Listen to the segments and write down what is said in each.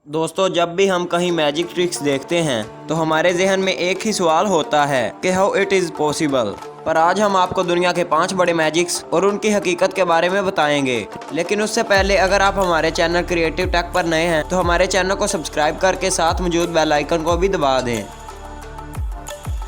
दोस्तों, जब भी हम कहीं मैजिक ट्रिक्स देखते हैं तो हमारे जहन में एक ही सवाल होता है कि हाउ इट इज़ पॉसिबल। पर आज हम आपको दुनिया के 5 बड़े मैजिक्स और उनकी हकीकत के बारे में बताएंगे। लेकिन उससे पहले अगर आप हमारे चैनल क्रिएटिव टेक पर नए हैं तो हमारे चैनल को सब्सक्राइब करके साथ मौजूद बेल आइकन को भी दबा दें।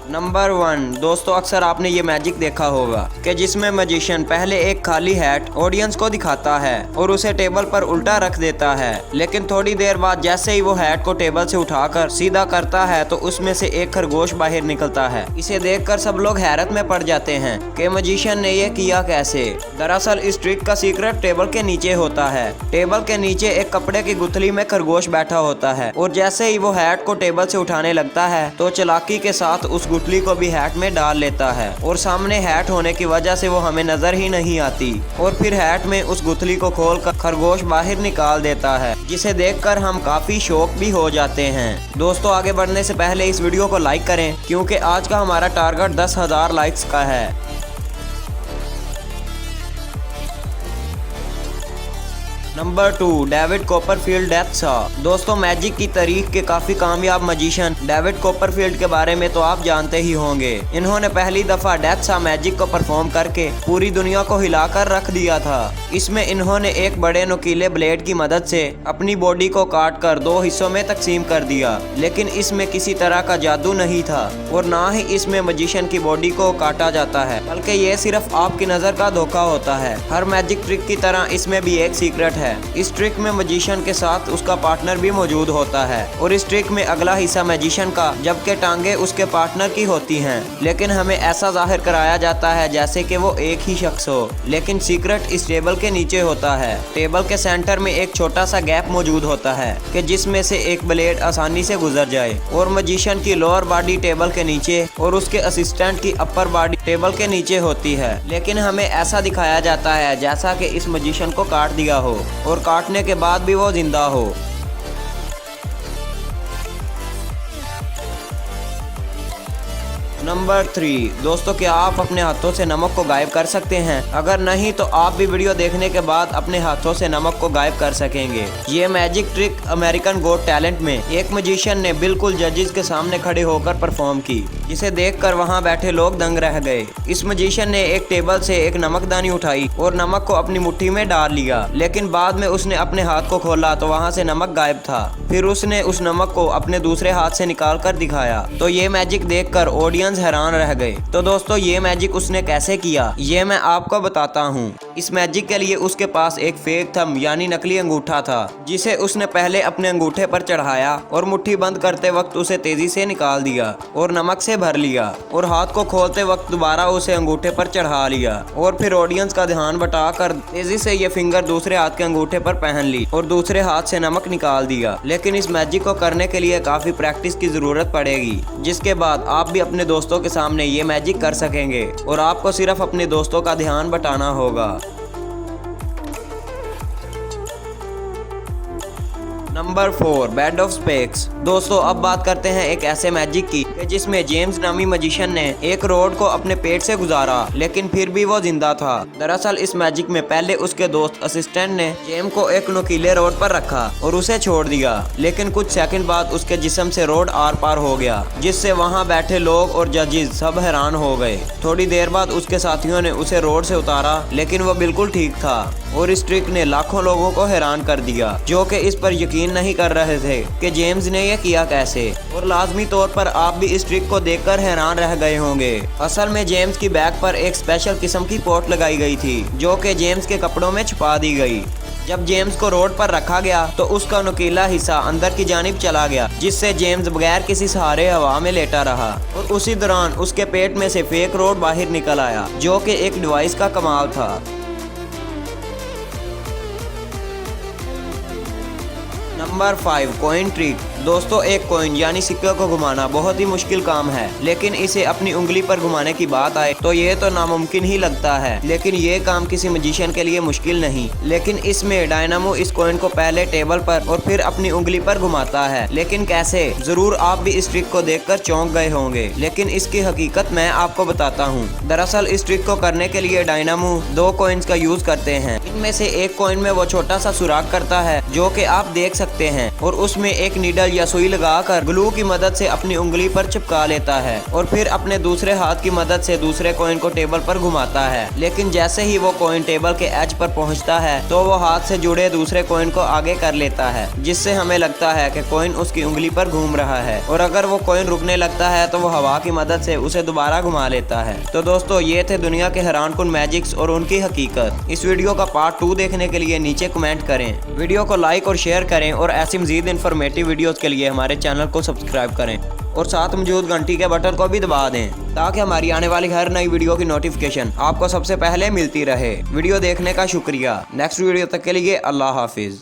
नंबर 1 दोस्तों, अक्सर आपने ये मैजिक देखा होगा कि जिसमें मैजिशियन पहले एक खाली हैट ऑडियंस को दिखाता है और उसे टेबल पर उल्टा रख देता है, लेकिन थोड़ी देर बाद जैसे ही वो हैट को टेबल से उठाकर सीधा करता है तो उसमें से एक खरगोश बाहर निकलता है। इसे देखकर सब लोग हैरत में पड़ जाते हैं कि मैजिशियन ने ये किया कैसे। दरअसल इस ट्रिक का सीक्रेट टेबल के नीचे होता है। टेबल के नीचे एक कपड़े की गुथली में खरगोश बैठा होता है और जैसे ही वो हैट को टेबल से उठाने लगता है तो चालाकी के साथ उस गुठली को भी हैट में डाल लेता है और सामने हैट होने की वजह से वो हमें नजर ही नहीं आती और फिर हैट में उस गुठली को खोलकर खरगोश बाहर निकाल देता है, जिसे देखकर हम काफी शॉक भी हो जाते हैं। दोस्तों, आगे बढ़ने से पहले इस वीडियो को लाइक करें क्योंकि आज का हमारा टारगेट 10,000 लाइक्स का है। Number 2 David Copperfield death saw. दोस्तों, मैजिक की तारीख के काफी कामयाब मैजिशियन डेविड कॉपरफील्ड के बारे में तो आप जानते ही होंगे। इन्होंने पहली दफा डेथ सॉ मैजिक को परफॉर्म करके पूरी दुनिया को हिलाकर रख दिया था। इसमें इन्होंने एक बड़े नुकीले ब्लेड की मदद से अपनी बॉडी को काट कर 2 हिस्सों में तकसीम कर दिया, लेकिन इसमें किसी तरह का जादू नहीं था और ना ही इसमें मैजिशियन की बॉडी को काटा जाता है, बल्कि ये सिर्फ आपकी नजर का धोखा होता है। हर मैजिक ट्रिक की तरह इसमें भी एक सीक्रेट है। इस ट्रिक में मैजिशियन के साथ उसका पार्टनर भी मौजूद होता है और इस ट्रिक में अगला हिस्सा मैजिशियन का जबकि टांगे उसके पार्टनर की होती हैं, लेकिन हमें ऐसा जाहिर कराया जाता है जैसे कि वो एक ही शख्स हो, लेकिन सीक्रेट इस टेबल के नीचे होता है। टेबल के सेंटर में एक छोटा सा गैप मौजूद होता है कि जिसमें से एक ब्लेड आसानी से गुजर जाए और मैजिशियन की लोअर बॉडी टेबल के नीचे और उसके असिस्टेंट की अपर बॉडी टेबल के नीचे होती है, लेकिन हमें ऐसा दिखाया जाता है जैसा कि इस मैजिशियन को काट दिया हो और काटने के बाद भी वो जिंदा हो। नंबर 3 दोस्तों, क्या आप अपने हाथों से नमक को गायब कर सकते हैं? अगर नहीं तो आप भी वीडियो देखने के बाद अपने हाथों से नमक को गायब कर सकेंगे। ये magic trick American got talent में एक मैजिशियन ने बिल्कुल जजेस के सामने खड़े होकर परफॉर्म की, जिसे देखकर वहां बैठे लोग दंग रह गए। इस मैजिशियन ने एक टेबल से एक नमकदानी उठाई और नमक को अपनी मुट्ठी में डाल लिया, लेकिन बाद में उसने अपने हाथ को खोला तो वहाँ से नमक गायब था। फिर उसने उस नमक को अपने दूसरे हाथ से निकाल कर दिखाया तो ये मैजिक देखकर ऑडियंस हैरान रह गए। तो दोस्तों, ये मैजिक उसने कैसे किया ये मैं आपको बताता हूँ। इस मैजिक के लिए उसके पास एक फेक थंब यानी नकली अंगूठा था, जिसे उसने पहले अपने अंगूठे पर चढ़ाया और मुट्ठी बंद करते वक्त उसे तेजी से निकाल दिया और नमक से भर लिया और हाथ को खोलते वक्त दोबारा उसे अंगूठे पर चढ़ा लिया और फिर ऑडियंस का ध्यान बटाकर तेजी से ये फिंगर दूसरे हाथ के अंगूठे पर पहन ली और दूसरे हाथ से नमक निकाल दिया। लेकिन इस मैजिक को करने के लिए काफी प्रैक्टिस की जरूरत पड़ेगी, जिसके बाद आप भी अपने दोस्तों के सामने ये मैजिक कर सकेंगे और आपको सिर्फ अपने दोस्तों का ध्यान बटाना होगा। Number 4 bed of specs. दोस्तों, अब बात करते हैं एक ऐसे मैजिक की जिसमें जेम्स नामी मैजिशियन ने एक रोड को अपने पेट से गुजारा, लेकिन फिर भी वो जिंदा था। दरअसल इस मैजिक में पहले उसके दोस्त असिस्टेंट ने जेम को एक नुकीले रोड पर रखा और उसे छोड़ दिया, लेकिन कुछ सेकंड बाद उसके जिस्म से रोड आर पार हो गया, जिससे वहाँ बैठे लोग और जजेस सब हैरान हो गए। थोड़ी देर बाद उसके साथियों ने उसे रोड से उतारा, लेकिन वो बिल्कुल ठीक था और इस ट्रिक ने लाखों लोगों को हैरान कर दिया, जो कि इस पर यकीन नहीं कर रहे थे कि जेम्स ने यह किया कैसे। और लाजमी तौर पर आप भी इस ट्रिक को देखकर हैरान रह गए होंगे। असल में जेम्स की बैग पर एक स्पेशल किस्म की पोट लगाई गई थी, जो कि जेम्स के कपड़ों में छुपा दी गई। जब जेम्स को रोड पर रखा गया तो उसका नुकीला हिस्सा अंदर की जानिब चला गया, जिससे जेम्स बगैर किसी सहारे हवा में लेटा रहा और उसी दौरान उसके पेट में से फेक रोड बाहर निकल आया, जो कि एक डिवाइस का कमाल था। Number 5 coin trick. दोस्तों, एक कॉइन यानी सिक्के को घुमाना बहुत ही मुश्किल काम है, लेकिन इसे अपनी उंगली पर घुमाने की बात आए तो ये तो नामुमकिन ही लगता है। लेकिन ये काम किसी मैजिशियन के लिए मुश्किल नहीं, लेकिन इसमें डायनामो इस कॉइन को पहले टेबल पर और फिर अपनी उंगली पर घुमाता है। लेकिन कैसे? जरूर आप भी इस ट्रिक को देखकर चौंक गए होंगे, लेकिन इसकी हकीकत मैं आपको बताता हूँ। दरअसल इस ट्रिक को करने के लिए डायनामो 2 कॉइन्स का यूज करते हैं। इनमें से एक कॉइन में वो छोटा सा सुराख करता है, जो कि आप देख सकते सकते हैं और उसमें एक नीडल या सुई लगाकर ग्लू की मदद से अपनी उंगली पर चिपका लेता है और फिर अपने दूसरे हाथ की मदद से दूसरे कॉइन को टेबल पर घुमाता है। लेकिन जैसे ही वो कॉइन टेबल के एज पर पहुंचता है तो वो हाथ से जुड़े दूसरे कॉइन को आगे कर लेता है, जिससे हमें लगता है कि कॉइन उसकी उंगली पर घूम रहा है। और अगर वो कॉइन रुकने लगता है तो वो हवा की मदद से उसे दोबारा घुमा लेता है। तो दोस्तों, ये थे दुनिया के हैरानकुन मैजिक्स और उनकी हकीकत। इस वीडियो का पार्ट 2 देखने के लिए नीचे कमेंट करें, वीडियो को लाइक और शेयर करें और ऐसी मजीद इन्फॉर्मेटिव वीडियोस के लिए हमारे चैनल को सब्सक्राइब करें और साथ मौजूद घंटी के बटन को भी दबा दें ताकि हमारी आने वाली हर नई वीडियो की नोटिफिकेशन आपको सबसे पहले मिलती रहे। वीडियो देखने का शुक्रिया। नेक्स्ट वीडियो तक के लिए अल्लाह हाफिज।